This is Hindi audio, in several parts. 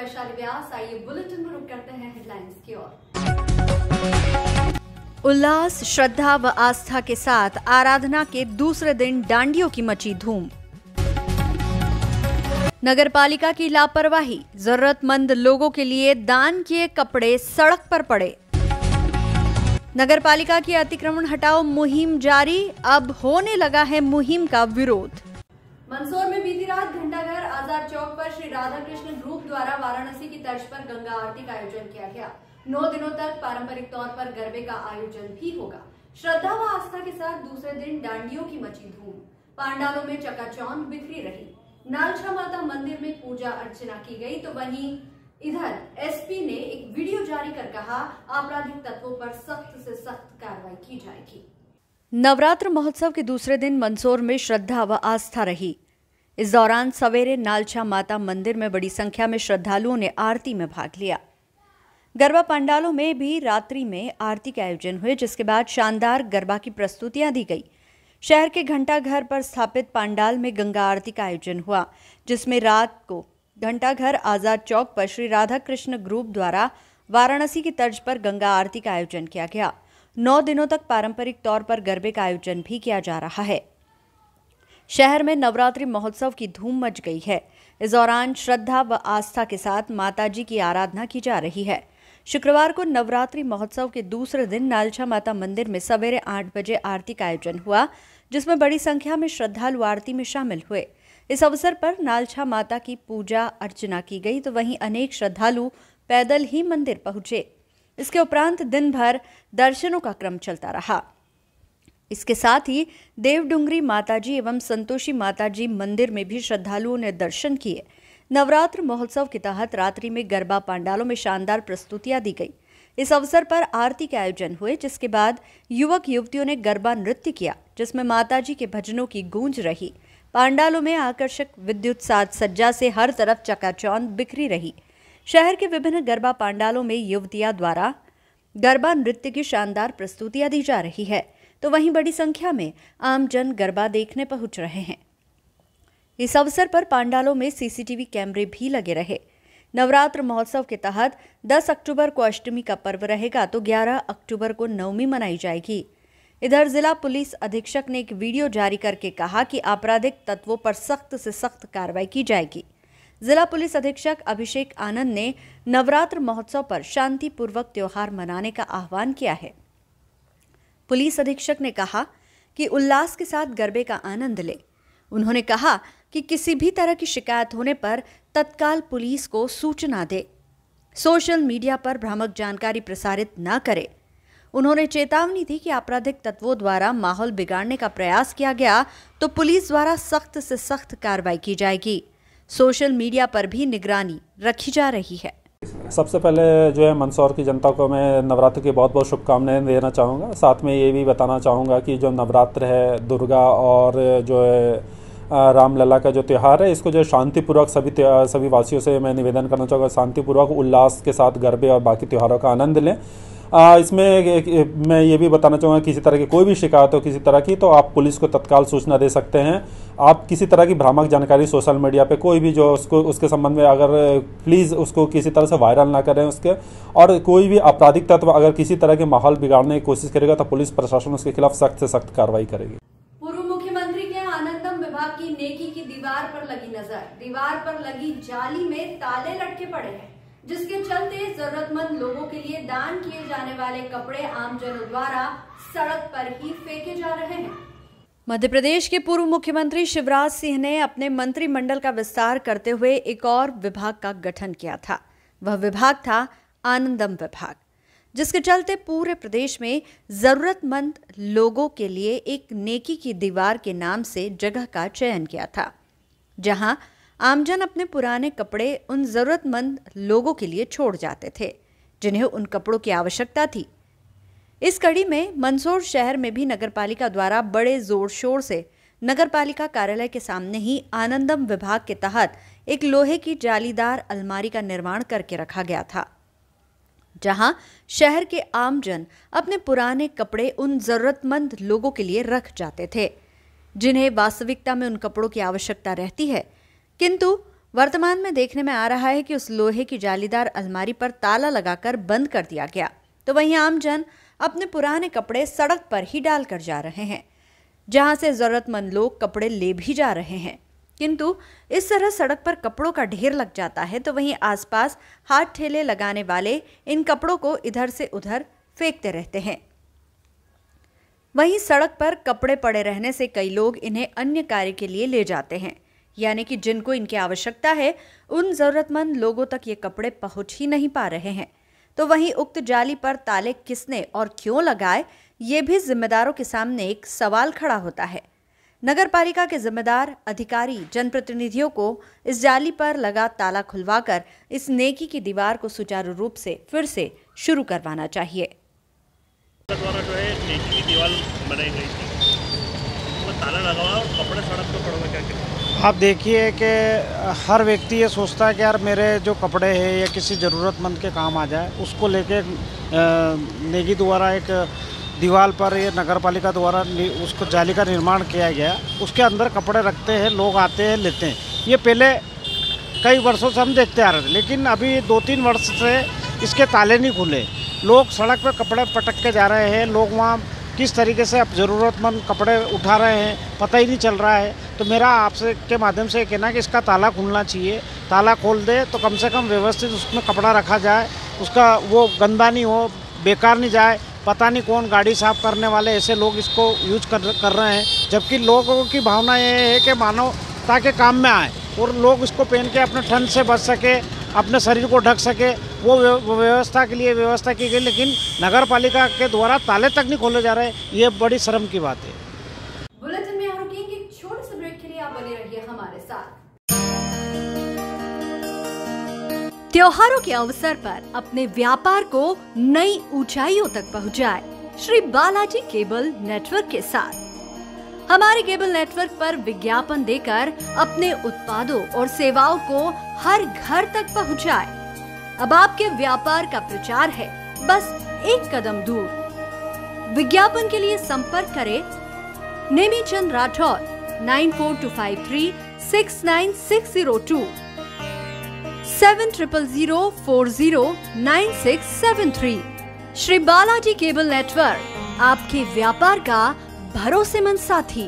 वैशाली व्यास। आइए बुलेटिन में रुक करते हैं हेडलाइंस की ओर। उल्लास, श्रद्धा व आस्था के साथ आराधना के दूसरे दिन डांडियों की मची धूम। नगरपालिका की लापरवाही, जरूरतमंद लोगों के लिए दान किए कपड़े सड़क पर पड़े। नगरपालिका की अतिक्रमण हटाओ मुहिम जारी, अब होने लगा है मुहिम का विरोध। मंदसौर में बीती रात घंटाघर आजाद चौक पर श्री राधा कृष्ण ग्रुप द्वारा वाराणसी की तर्ज पर गंगा आरती का आयोजन किया गया। 9 दिनों तक पारंपरिक तौर पर गरबे का आयोजन भी होगा। श्रद्धा व आस्था के साथ दूसरे दिन डांडियों की मची धूम। पांडालों में चकाचौंध बिखरी रही। नालछा माता मंदिर में पूजा अर्चना की गई, तो वहीं इधर एसपी ने एक वीडियो जारी कर कहा, आपराधिक तत्वों पर सख्त से सख्त कार्रवाई की जाएगी। नवरात्र महोत्सव के दूसरे दिन मंदसौर में श्रद्धा व आस्था रही। इस दौरान सवेरे नालछा माता मंदिर में बड़ी संख्या में श्रद्धालुओं ने आरती में भाग लिया। गरबा पंडालों में भी रात्रि में आरती के आयोजन हुए, जिसके बाद शानदार गरबा की प्रस्तुतियां दी गई। शहर के घंटाघर पर स्थापित पंडाल में गंगा आरती का आयोजन हुआ, जिसमें रात को घंटाघर आजाद चौक पर श्री राधा कृष्ण ग्रुप द्वारा वाराणसी की तर्ज पर गंगा आरती का आयोजन किया गया। 9 दिनों तक पारंपरिक तौर पर गरबे का आयोजन भी किया जा रहा है। शहर में नवरात्रि महोत्सव की धूम मच गई है। इस दौरान श्रद्धा व आस्था के साथ माताजी की आराधना की जा रही है। शुक्रवार को नवरात्रि महोत्सव के दूसरे दिन नालछा माता मंदिर में सवेरे 8 बजे आरती का आयोजन हुआ, जिसमें बड़ी संख्या में श्रद्धालु आरती में शामिल हुए। इस अवसर पर नालछा माता की पूजा अर्चना की गई, तो वहीं अनेक श्रद्धालु पैदल ही मंदिर पहुंचे। इसके उपरांत दिन भर दर्शनों का क्रम चलता रहा। इसके साथ ही देवडुंगरी माताजी एवं संतोषी माताजी मंदिर में भी श्रद्धालुओं ने दर्शन किए। नवरात्र महोत्सव के तहत रात्रि में गरबा पंडालों में शानदार प्रस्तुतियां दी गई। इस अवसर पर आरती के आयोजन हुए, जिसके बाद युवक युवतियों ने गरबा नृत्य किया, जिसमें माताजी के भजनों की गूंज रही। पंडालों में आकर्षक विद्युत साज सज्जा से हर तरफ चकाचौंध बिखरी रही। शहर के विभिन्न गरबा पंडालों में युवतियां द्वारा गरबा नृत्य की शानदार प्रस्तुतियां दी जा रही है, तो वहीं बड़ी संख्या में आमजन गरबा देखने पहुंच रहे हैं। इस अवसर पर पंडालों में सीसीटीवी कैमरे भी लगे रहे। नवरात्र महोत्सव के तहत 10 अक्टूबर को अष्टमी का पर्व रहेगा, तो 11 अक्टूबर को नवमी मनाई जाएगी। इधर जिला पुलिस अधीक्षक ने एक वीडियो जारी करके कहा कि आपराधिक तत्वों पर सख्त से सख्त कार्रवाई की जाएगी। जिला पुलिस अधीक्षक अभिषेक आनंद ने नवरात्र महोत्सव पर शांतिपूर्वक त्योहार मनाने का आह्वान किया है। पुलिस अधीक्षक ने कहा कि उल्लास के साथ गरबे का आनंद ले। उन्होंने कहा कि किसी भी तरह की शिकायत होने पर तत्काल पुलिस को सूचना दे। सोशल मीडिया पर भ्रामक जानकारी प्रसारित न करे। उन्होंने चेतावनी दी कि आपराधिक तत्वों द्वारा माहौल बिगाड़ने का प्रयास किया गया तो पुलिस द्वारा सख्त से सख्त कार्रवाई की जाएगी। सोशल मीडिया पर भी निगरानी रखी जा रही है। सबसे पहले जो है मंदसौर की जनता को मैं नवरात्र की बहुत बहुत शुभकामनाएं देना चाहूँगा। साथ में ये भी बताना चाहूँगा कि जो नवरात्र है, दुर्गा और जो है रामलला का जो त्यौहार है, इसको जो शांतिपूर्वक सभी वासियों से मैं निवेदन करना चाहूँगा, शांतिपूर्वक उल्लास के साथ गरबे और बाकी त्योहारों का आनंद लें। इसमें मैं ये भी बताना चाहूँगा, किसी तरह की कोई भी शिकायत हो किसी तरह की, तो आप पुलिस को तत्काल सूचना दे सकते हैं। आप किसी तरह की भ्रामक जानकारी सोशल मीडिया पे कोई भी जो उसके संबंध में अगर प्लीज़ उसको किसी तरह से वायरल ना करें उसके, और कोई भी आपराधिक तत्व अगर किसी तरह के माहौल बिगाड़ने की कोशिश करेगा तो पुलिस प्रशासन उसके खिलाफ सख्त से सख्त कार्रवाई करेगी। पूर्व मुख्यमंत्री के आनंदम विभाग की नेकी की दीवार पर लगी नजर। दीवार पर लगी जाली में ताले लटके पड़े हैं, जिसके चलते जरूरतमंद लोगों के लिए दान किए जाने वाले कपड़े आमजनों द्वारा सड़क पर ही फेंके जा रहे हैं। मध्य प्रदेश के पूर्व मुख्यमंत्री शिवराज सिंह ने अपने मंत्रिमंडल का विस्तार करते हुए एक और विभाग का गठन किया था। वह विभाग था आनंदम विभाग, जिसके चलते पूरे प्रदेश में जरूरतमंद लोगों के लिए एक नेकी की दीवार के नाम से जगह का चयन किया था, जहां आमजन अपने पुराने कपड़े उन जरूरतमंद लोगों के लिए छोड़ जाते थे जिन्हें उन कपड़ों की आवश्यकता थी। इस कड़ी में मंदसौर शहर में भी नगरपालिका द्वारा बड़े जोर शोर से नगरपालिका कार्यालय के सामने ही आनंदम विभाग के तहत एक लोहे की जालीदार अलमारी का निर्माण करके रखा गया था, जहां शहर के आमजन अपने पुराने कपड़े उन जरूरतमंद लोगों के लिए रख जाते थे जिन्हें वास्तविकता में उन कपड़ों की आवश्यकता रहती है, किंतु वर्तमान में देखने में आ रहा है कि उस लोहे की जालीदार अलमारी पर ताला लगाकर बंद कर दिया गया, तो वहीं आमजन अपने पुराने कपड़े सड़क पर ही डालकर जा रहे हैं, जहां से जरूरतमंद लोग कपड़े ले भी जा रहे हैं। किंतु इस तरह सड़क पर कपड़ों का ढेर लग जाता है तो वहीं आसपास हाथ ठेले लगाने वाले इन कपड़ों को इधर से उधर फेंकते रहते हैं। वहीं सड़क पर कपड़े पड़े रहने से कई लोग इन्हें अन्य कार्य के लिए ले जाते हैं, यानी कि जिनको इनकी आवश्यकता है उन जरूरतमंद लोगों तक ये कपड़े पहुंच ही नहीं पा रहे हैं। तो वहीं उक्त जाली पर ताले किसने और क्यों लगाए, ये भी जिम्मेदारों के सामने एक सवाल खड़ा होता है। नगर पालिका के जिम्मेदार अधिकारी जनप्रतिनिधियों को इस जाली पर लगा ताला खुलवाकर इस नेकी की दीवार को सुचारू रूप से फिर से शुरू करवाना चाहिए। द्वारा जो है नेकी की दीवार बनाई गई थी, वो ताला लगा हुआ और कपड़े सड़क पर पड़े हुए, क्या कहते? आप देखिए कि हर व्यक्ति ये सोचता है कि यार मेरे जो कपड़े हैं या किसी ज़रूरतमंद के काम आ जाए, उसको लेके नेकी द्वारा एक दीवार पर ये नगर पालिका द्वारा उसको जाली का निर्माण किया गया। उसके अंदर कपड़े रखते हैं, लोग आते हैं लेते हैं। ये पहले कई वर्षों से हम देखते आ रहे थे, लेकिन अभी 2-3 वर्ष से इसके ताले नहीं खुले। लोग सड़क पर कपड़े पटक के जा रहे हैं, लोग वहाँ किस तरीके से अब ज़रूरतमंद कपड़े उठा रहे हैं पता ही नहीं चल रहा है। तो मेरा आपसे के माध्यम से कहना है कि इसका ताला खुलना चाहिए। ताला खोल दे तो कम से कम व्यवस्थित उसमें कपड़ा रखा जाए, उसका वो गंदा नहीं हो, बेकार नहीं जाए। पता नहीं कौन गाड़ी साफ करने वाले ऐसे लोग इसको यूज कर रहे हैं, जबकि लोगों की भावना ये है कि मानवता के काम में आए और लोग इसको पहन के अपने ठंड से बच सके, अपने शरीर को ढक सके, वो व्यवस्था के लिए व्यवस्था की गई। लेकिन नगर पालिका के द्वारा ताले तक नहीं खोले जा रहे, ये बड़ी शर्म की बात है। बुलेटिन में यहाँ रुकेंगे एक छोटे से ब्रेक के लिए, आप बने रहिए हमारे साथ। त्योहारों के अवसर पर अपने व्यापार को नई ऊंचाइयों तक पहुंचाए श्री बालाजी केबल नेटवर्क के साथ। हमारे केबल नेटवर्क पर विज्ञापन देकर अपने उत्पादों और सेवाओं को हर घर तक पहुंचाए। अब आपके व्यापार का प्रचार है बस एक कदम दूर। विज्ञापन के लिए संपर्क करें नेमीचंद राठौर 9425369602 7000409673। श्री बालाजी केबल नेटवर्क, आपके व्यापार का भरोसेमंद साथी।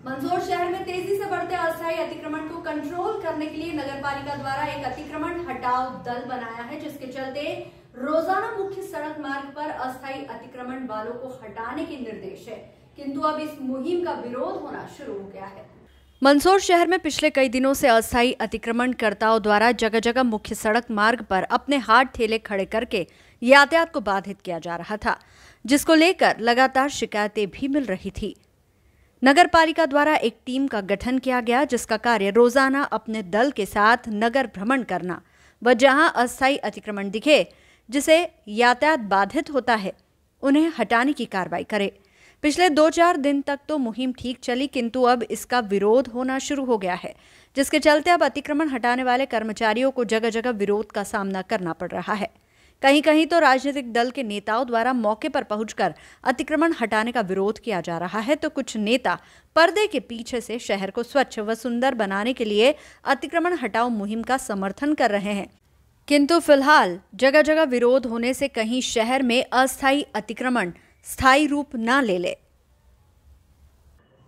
मंदसौर शहर में तेजी से बढ़ते अस्थायी अतिक्रमण को कंट्रोल करने के लिए नगर पालिका द्वारा एक अतिक्रमण हटाओ दल बनाया है, जिसके चलते रोजाना मुख्य सड़क मार्ग पर अस्थायी अतिक्रमण वालों को हटाने के निर्देश है। किंतु अब इस मुहिम का विरोध होना शुरू हो गया है। मंदसौर शहर में पिछले कई दिनों से अस्थायी अतिक्रमणकर्ताओं द्वारा जगह जगह मुख्य सड़क मार्ग पर अपने हाथ ठेले खड़े करके यातायात को बाधित किया जा रहा था, जिसको लेकर लगातार शिकायतें भी मिल रही थी। नगर पालिका द्वारा एक टीम का गठन किया गया, जिसका कार्य रोजाना अपने दल के साथ नगर भ्रमण करना व जहां अस्थायी अतिक्रमण दिखे जिसे यातायात बाधित होता है उन्हें हटाने की कार्रवाई करे। पिछले 2-4 दिन तक तो मुहिम ठीक चली, किंतु अब इसका विरोध होना शुरू हो गया है, जिसके चलते अब अतिक्रमण हटाने वाले कर्मचारियों को जगह जगह विरोध का सामना करना पड़ रहा है। कहीं कहीं तो राजनीतिक दल के नेताओं द्वारा मौके पर पहुंचकर अतिक्रमण हटाने का विरोध किया जा रहा है, तो कुछ नेता पर्दे के पीछे से शहर को स्वच्छ व सुंदर बनाने के लिए अतिक्रमण हटाओ मुहिम का समर्थन कर रहे हैं। किंतु फिलहाल जगह जगह विरोध होने से कहीं शहर में अस्थायी अतिक्रमण स्थायी रूप न ले ले।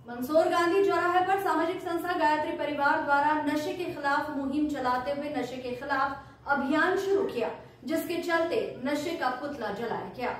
मंदसौर गांधी चौराहे पर सामाजिक संस्था गायत्री परिवार द्वारा नशे के खिलाफ मुहिम चलाते हुए नशे के खिलाफ अभियान शुरू किया, जिसके चलते नशे का पुतला जलाया गया।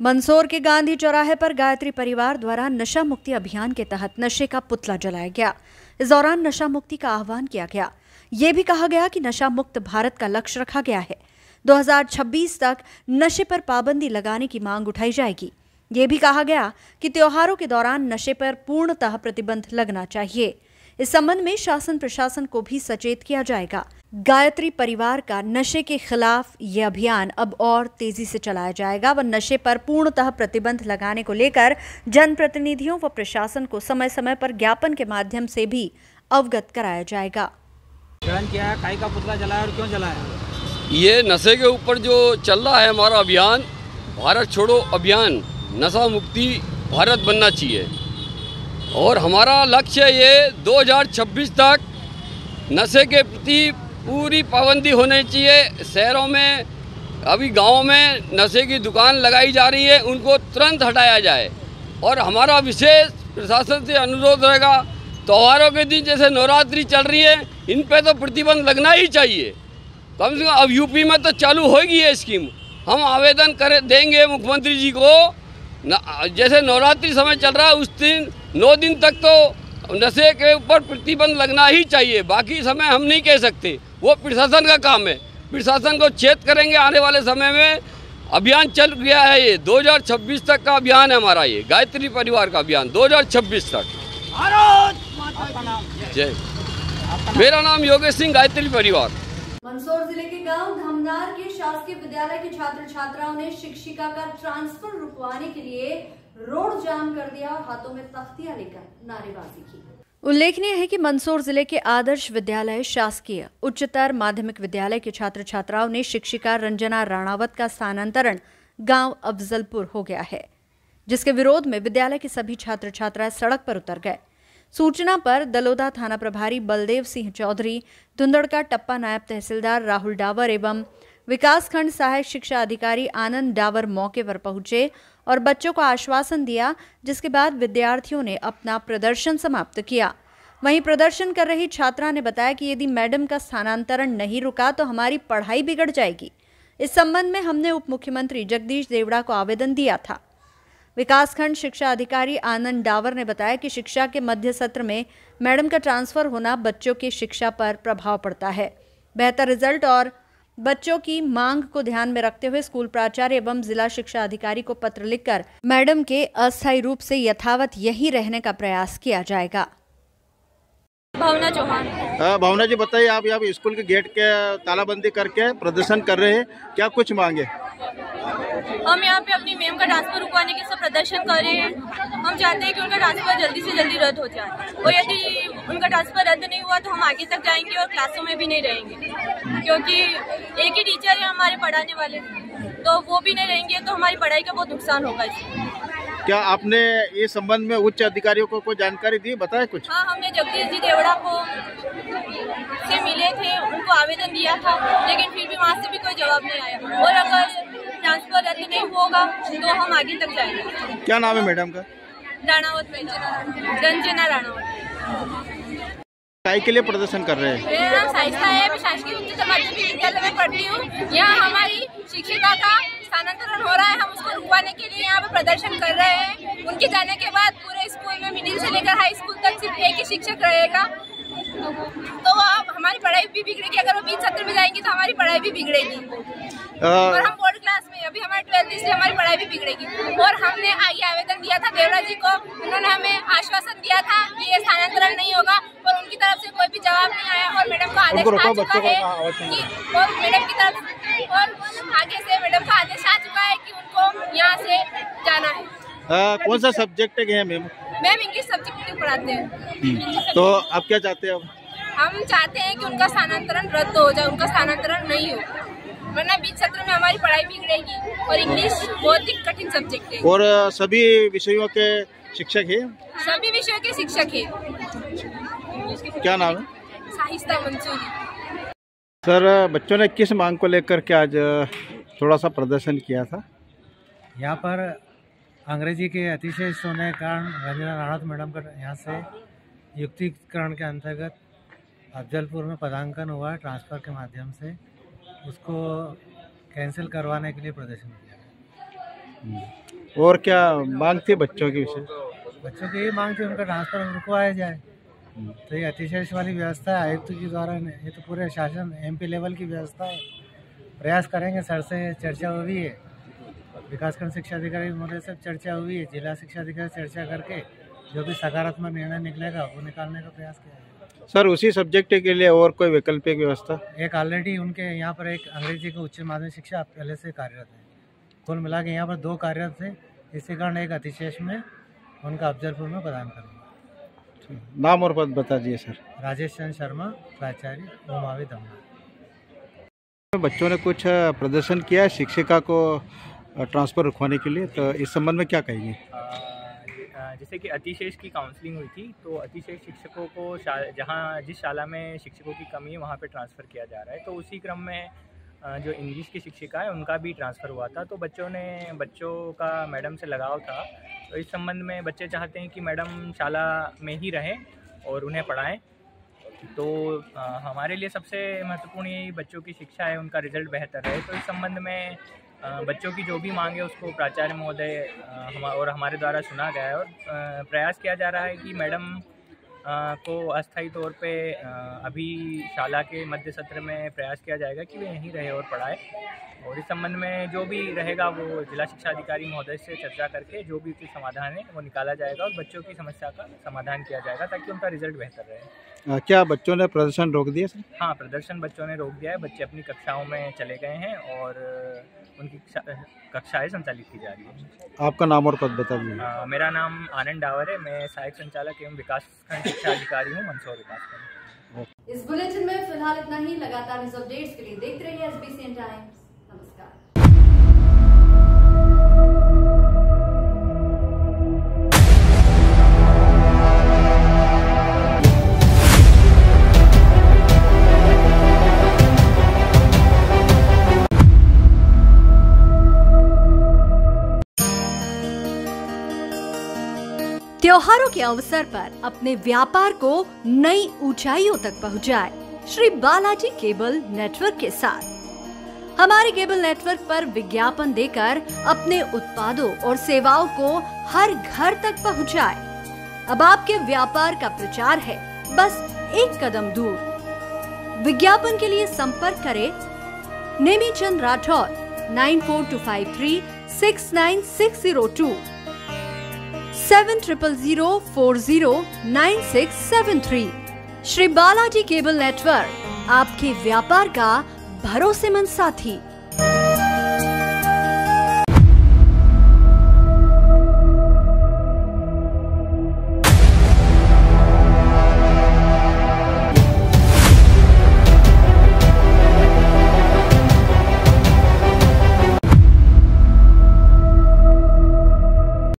मंदसौर के गांधी चौराहे पर गायत्री परिवार द्वारा नशा मुक्ति अभियान के तहत नशे का पुतला जलाया गया। इस दौरान नशा मुक्ति का आह्वान किया गया। ये भी कहा गया कि नशा मुक्त भारत का लक्ष्य रखा गया है। 2026 तक नशे पर पाबंदी लगाने की मांग उठाई जाएगी। ये भी कहा गया कि त्योहारों के दौरान नशे पर पूर्णतः प्रतिबंध लगना चाहिए। इस संबंध में शासन प्रशासन को भी सचेत किया जाएगा। गायत्री परिवार का नशे के खिलाफ ये अभियान अब और तेजी से चलाया जाएगा व नशे पर पूर्णतः प्रतिबंध लगाने को लेकर जनप्रतिनिधियों व प्रशासन को समय समय पर ज्ञापन के माध्यम से भी अवगत कराया जाएगा। क्या है, काई का पुतला जलाया और क्यों जलाया? ये नशे के ऊपर जो चल रहा है हमारा अभियान, भारत छोड़ो अभियान, नशा मुक्ति भारत बनना चाहिए। और हमारा लक्ष्य ये 2026 तक नशे के प्रति पूरी पाबंदी होनी चाहिए। शहरों में अभी गाँव में नशे की दुकान लगाई जा रही है, उनको तुरंत हटाया जाए। और हमारा विशेष प्रशासन से अनुरोध रहेगा, त्योहारों के दिन जैसे नवरात्रि चल रही है, इन पे तो प्रतिबंध लगना ही चाहिए। कम से कम अब यूपी में तो चालू होगी ये स्कीम। हम आवेदन देंगे मुख्यमंत्री जी को, जैसे नवरात्रि समय चल रहा है उस दिन 9 दिन तक तो नशे के ऊपर प्रतिबंध लगना ही चाहिए। बाकी समय हम नहीं कह सकते, वो प्रशासन का काम है। प्रशासन को चेत करेंगे। आने वाले समय में अभियान चल गया है, ये 2026 तक का अभियान है हमारा, ये गायत्री परिवार का अभियान 2026 तक। जय। मेरा नाम योगेश सिंह, गायत्री परिवार। मंदसौर जिले के गांव धमनार के शासकीय विद्यालय के छात्र छात्राओं ने शिक्षिका का ट्रांसफर रुकवाने के लिए रोड जाम कर दिया और हाथों में तख्तियां लेकर नारेबाजी की। उल्लेखनीय है कि मंदसौर जिले के आदर्श विद्यालय शासकीय उच्चतर माध्यमिक विद्यालय के छात्र छात्राओं ने शिक्षिका रंजना राणावत का स्थानांतरण गांव अफजलपुर हो गया है, जिसके विरोध में विद्यालय के सभी छात्र छात्राएं सड़क पर उतर गए। सूचना पर दलोदा थाना प्रभारी बलदेव सिंह चौधरी, धुंधड़का टप्पा नायब तहसीलदार राहुल डावर एवं विकासखंड सहायक शिक्षा अधिकारी आनंद डावर मौके पर पहुंचे और बच्चों को आश्वासन दिया, जिसके बाद विद्यार्थियों ने अपना प्रदर्शन समाप्त किया। वहीं प्रदर्शन कर रही छात्रा ने बताया कि यदि मैडम का स्थानांतरण नहीं रुका तो हमारी पढ़ाई बिगड़ जाएगी। इस संबंध में हमने उप मुख्यमंत्री जगदीश देवड़ा को आवेदन दिया था। विकासखंड शिक्षा अधिकारी आनंद डावर ने बताया कि शिक्षा के मध्य सत्र में मैडम का ट्रांसफर होना बच्चों की शिक्षा पर प्रभाव पड़ता है। बेहतर रिजल्ट और बच्चों की मांग को ध्यान में रखते हुए स्कूल प्राचार्य एवं जिला शिक्षा अधिकारी को पत्र लिखकर मैडम के अस्थायी रूप से यथावत यहीं रहने का प्रयास किया जाएगा। भावना चौहान। भावना जी बताइए, आप यहाँ स्कूल के गेट के तालाबंदी करके प्रदर्शन कर रहे हैं, क्या कुछ मांगे? हम यहाँ पे अपनी मैम का ट्रांसफर रुकवाने के सब प्रदर्शन कर रहे हैं। हम चाहते हैं कि उनका ट्रांसफर जल्दी से जल्दी रद्द हो जाए, और यदि उनका ट्रांसफर रद्द नहीं हुआ तो हम आगे तक जाएंगे और क्लासों में भी नहीं रहेंगे, क्योंकि एक ही टीचर है हमारे पढ़ाने वाले, तो वो भी नहीं रहेंगे तो हमारी पढ़ाई का बहुत नुकसान होगा इसमें। क्या आपने इस संबंध में उच्च अधिकारियों को कोई जानकारी दी, बताया कुछ? हाँ, हमने जगदीश जी देवड़ा को से मिले थे, उनको आवेदन दिया था, लेकिन फिर भी वहाँ से भी कोई जवाब नहीं आया। और अगर ट्रांसफर रद्द नहीं होगा तो हम आगे तक जाएंगे। क्या नाम है मैडम का? राणावत, रंजना राणावत। काय के लिए प्रदर्शन कर रहे हैं? मेरा नाम साइस्ता है, मैं शासकीय उच्चतर माध्यमिक विद्यालय में पढ़ती हूँ। यहाँ हमारी शिक्षिका का स्थानांतरण हो रहा है, हम उसको रुकवाने के लिए यहाँ पे प्रदर्शन कर रहे हैं। उनके जाने के बाद पूरे स्कूल में मिडिल से लेकर हाई स्कूल तक सिर्फ एक ही शिक्षक रहेगा, तो अब हमारी पढ़ाई भी बिगड़ेगी। अगर वो बीच सत्र में जाएंगी तो हमारी पढ़ाई भी बिगड़ेगी, और हम बोर्ड क्लास में, अभी हमारे 12th, इसलिए हमारी पढ़ाई भी बिगड़ेगी। और हमने आगे आवेदन दिया था देवड़ा जी को, उन्होंने हमें आश्वासन दिया था कि ये स्थानांतरण नहीं होगा, और उनकी तरफ से कोई भी जवाब नहीं आया। और मैडम का आदेश आ चुका है कि, और मैडम की तरफ और आगे से मैडम का आदेश आ चुका है कि उनको यहाँ से जाना है। कौन सा सब्जेक्ट है मैम? मैम इंग्लिश सब्जेक्ट पढ़ाते हैं। तो आप क्या चाहते हैं? हम चाहते हैं कि उनका स्थानांतरण रद्द हो जाए, उनका स्थानांतरण नहीं हो, वरना बीच सत्र में हमारी पढ़ाई बिगड़ेगी, और इंग्लिश बहुत ही कठिन सब्जेक्ट है। और सभी विषयों के शिक्षक है? सभी विषयों के शिक्षक है। क्या नाम है? साहिस्ता मंसूरी। सर, बच्चों ने किस मांग को लेकर के आज थोड़ा सा प्रदर्शन किया था? यहाँ पर अंग्रेजी के अतिशय होने के कारण रंजना राणावत मैडम का यहाँ से युक्तिकरण के अंतर्गत अफजलपुर में पदांकन हुआ, ट्रांसफ़र के माध्यम से उसको कैंसिल करवाने के लिए प्रदर्शन किया। और क्या मांग थी बच्चों की? विषय बच्चों की ये मांग थी उनका ट्रांसफ़र रुकवाया जाए। तो ये अतिशय वाली व्यवस्था है आयुक्त के द्वारा, ये तो पूरे शासन MP लेवल की व्यवस्था है। प्रयास करेंगे, सर से चर्चा हुई है, विकासखंड शिक्षा अधिकारी महोदय से चर्चा हुई है, जिला शिक्षा अधिकारी चर्चा करके जो भी सकारात्मक निर्णय निकलेगा वो निकालने का प्रयास किया जाएगा। सर, उसी सब्जेक्ट के लिए और कोई वैकल्पिक व्यवस्था? एक ऑलरेडी उनके यहाँ पर एक अंग्रेजी का उच्च माध्यमिक शिक्षा पहले से कार्यरत है, कुल मिला के यहाँ पर 2 कार्यरत थे, इसी कारण एक अतिशेष में उनका अफजलपुर में प्रदान करूँगा। नाम और पद बता दिए सर। राजेश चंद्र शर्मा, प्राचार्य, ओमावी दमना। बच्चों ने कुछ प्रदर्शन किया शिक्षिका को ट्रांसफ़र रुकवाने के लिए, तो इस संबंध में क्या कहेंगे? जैसे कि अतिशेष की काउंसलिंग हुई थी, तो अतिशेष शिक्षकों को जिस शाला में शिक्षकों की कमी है वहाँ पे ट्रांसफ़र किया जा रहा है। तो उसी क्रम में जो इंग्लिश की शिक्षिका है उनका भी ट्रांसफ़र हुआ था। तो बच्चों का मैडम से लगाव था, तो इस संबंध में बच्चे चाहते हैं कि मैडम शाला में ही रहें और उन्हें पढ़ाएं। तो हमारे लिए सबसे महत्वपूर्ण यही बच्चों की शिक्षा है, उनका रिज़ल्ट बेहतर रहे। तो इस संबंध में बच्चों की जो भी मांग है उसको प्राचार्य महोदय और हमारे द्वारा सुना गया है और प्रयास किया जा रहा है कि मैडम को अस्थायी तौर पे अभी शाला के मध्य सत्र में प्रयास किया जाएगा कि वे यहीं रहे और पढ़ाए। और इस संबंध में जो भी रहेगा वो जिला शिक्षा अधिकारी महोदय से चर्चा करके जो भी उचित समाधान है वो निकाला जाएगा और बच्चों की समस्या का समाधान किया जाएगा ताकि उनका रिजल्ट बेहतर रहे। क्या बच्चों ने प्रदर्शन रोक दिया सर? हाँ, प्रदर्शन बच्चों ने रोक दिया है। बच्चे अपनी कक्षाओं में चले गए हैं और उनकी कक्षाएं संचालित की जा रही है। आपका नाम और पद बता दीजिए। मेरा नाम आनंद डावर है, मैं सहायक संचालक एवं विकासखंड शिक्षा अधिकारी हूँ, मंदसौर विकासखंड। इस बुलेटिन में फिलहाल इतना ही। लगातार न्यूज अपडेट्स के लिए देखते रहिए SBCN टाइम्स। नमस्कार। त्योहारों के अवसर पर अपने व्यापार को नई ऊंचाइयों तक पहुंचाए श्री बालाजी केबल नेटवर्क के साथ। हमारे केबल नेटवर्क पर विज्ञापन देकर अपने उत्पादों और सेवाओं को हर घर तक पहुंचाए। अब आपके व्यापार का प्रचार है बस एक कदम दूर। विज्ञापन के लिए संपर्क करें नेमीचंद राठौर 9425369602 7000409673। श्री बालाजी केबल नेटवर्क, आपके व्यापार का भरोसेमंद साथी।